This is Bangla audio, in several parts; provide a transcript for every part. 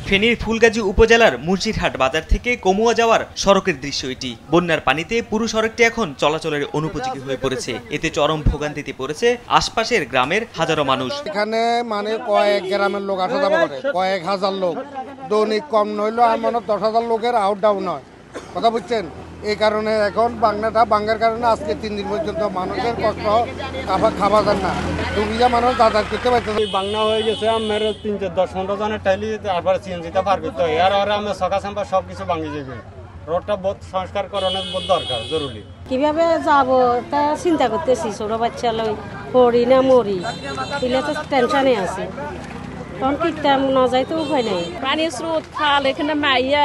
ফেনীর ফুলগাজী উপজেলার মুন্সিরহাট বাজার থেকে কমুয়া যাওয়ার সড়কের দৃশ্য এটি। বন্যার পানিতে পুরো সড়কটি এখন চলাচলের অনুপযোগী হয়ে পড়েছে। এতে চরম ভোগান্তিতে পড়েছে আশপাশের গ্রামের হাজারো মানুষ। এখানে মানে কয়েক গ্রামের লোক আসা যাওয়া করে, কয়েক হাজার লোক দৈনিক, কম নইলেও আমার 10,000 লোকের আউট ডাউন হয়। কথা বুঝছেন? এই কারণে এখন বাংলাটা ভাঙ্গার কারণে আজকে 3 দিন পর্যন্ত মানুষের কষ্ট খাওয়া যান না, দুবিধা মানুষ যাতায়াত করতে পারছে। বাংলা হয়ে গেছে আমার 10-15 জনের টাইলি তারপরে সিএনজিটা পার করতে হয়। আর আমরা সকাল সাম্বা সব কিছু ভাঙে যাবে। রোডটা বহুত সংস্কার করানোর বহুত দরকার, জরুরি। কিভাবে যাব তা চিন্তা করতেছি, ছোট বাচ্চা লই পড়ি না মরি, এলে তো টেনশনে আছে। তখন কিতাম না যাই তো উপায় নাই। পানির স্রোত, খাল, এখানে মাইয়া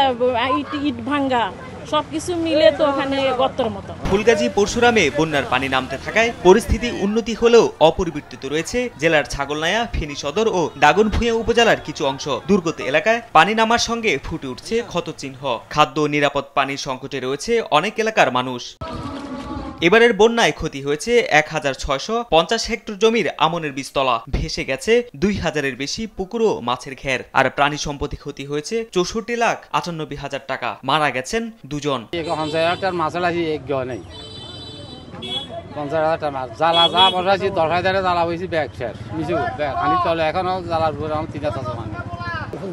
ইট ভাঙ্গা সবকিছু মিলে তো ওখানে গর্তের মতো। ফুলগাজী পরশুরামে বন্যার পানি নামতে থাকায় পরিস্থিতি উন্নতি হলেও অপরিবর্তিত রয়েছে জেলার ছাগলনাইয়া, ফেনী সদর ও দাগনভূঞা উপজেলার কিছু অংশ। দুর্গত এলাকায় পানি নামার সঙ্গে ফুটে উঠছে ক্ষতচিহ্ন। খাদ্য ও নিরাপদ পানির সংকটে রয়েছে অনেক এলাকার মানুষ। এবারের বন্যায় ক্ষতি হয়েছে 1650 হেক্টর জমির আমনের বীজতলা, ভেসে গেছে 2000-এর বেশি পুকুর ও মাছের ঘের। আর প্রাণী সম্পত্তি ক্ষতি হয়েছে 64,98,000 টাকা। মারা গেছেন 2 জন। 50,000 মাছ লাগি এক গ নেই, 50,000 মাছ জ্বালা যা বসাইছি 10,000 জ্বালা হয়েছি ব্যাগ শেষ মিশু ব্যাগ খানি চলে। এখনো জ্বালার উপরে আমার 3,000 মানে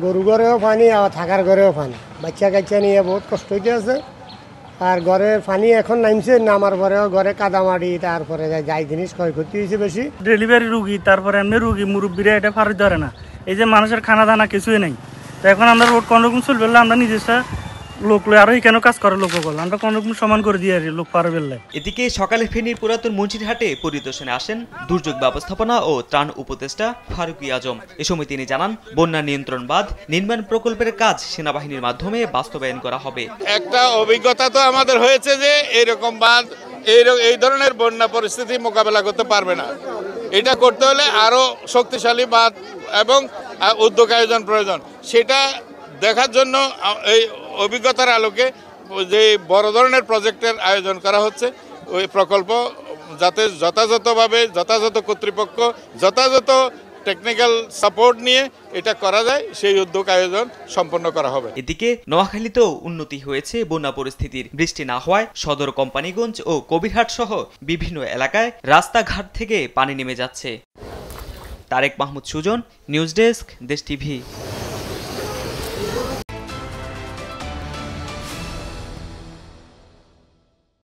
গরু ঘরেও পানি, আর থাকার ঘরেও পানি, বাচ্চা কাচ্চা নিয়ে বহুত কষ্ট হইতে আছে। আর ঘরের পানি এখন নামছে, নামার পরেও ঘরে কাদামাটি, তারপরে যাই জিনিস ক্ষয়ক্ষতি হয়েছে বেশি। ডেলিভারি রুগী, তারপরে এমনি রুগী, মুরব্বীরা এটা ফারুক ধরে না। এই যে মানুষের খানা দানা কিছুই নেই। তো এখন আমরা রোড কোনোরকম চলবে, আমরা নিজস্ব লোক লই আরো কেন কাজ করে লোক বল, আমরা কোনোরকম সমান করে দিয়ে লোক পার বেললে। এদিকে সকালে ফেনীর পুরাতন মুন্সিরহাটে পরিদর্শনে আসেন দুর্যোগ ব্যবস্থাপনা ও ত্রাণ উপদেষ্টা ফারুকী আজম। এ সময় তিনি জানান, বন্যা নিয়ন্ত্রণ বাঁধ নির্মাণ প্রকল্পের কাজ সেনাবাহিনীর মাধ্যমে বাস্তবায়ন করা হবে। একটা অভিজ্ঞতা তো আমাদের হয়েছে যে এইরকম বাঁধ এই ধরনের বন্যা পরিস্থিতি মোকাবেলা করতে পারবে না। এটা করতে হলে আরো শক্তিশালী বাঁধ এবং উদ্যোগ আয়োজন প্রয়োজন। সেটা দেখার জন্য এই অভিজ্ঞতার আলোকে যে বড় ধরনের প্রজেক্টের আয়োজন করা হচ্ছে, ওই প্রকল্প যাতে যথাযথভাবে যথাযথ কর্তৃপক্ষ যথাযথ টেকনিক্যাল সাপোর্ট নিয়ে এটা করা যায়, সেই উদ্যোগ আয়োজন সম্পন্ন করা হবে। এদিকে নোয়াখালীতেও উন্নতি হয়েছে বন্যা পরিস্থিতির। বৃষ্টি না হওয়ায় সদর, কোম্পানিগঞ্জ ও কবিরহাট সহ বিভিন্ন এলাকায় রাস্তাঘাট থেকে পানি নেমে যাচ্ছে। তারেক মাহমুদ সুজন, নিউজ ডেস্ক, দেশ টিভি।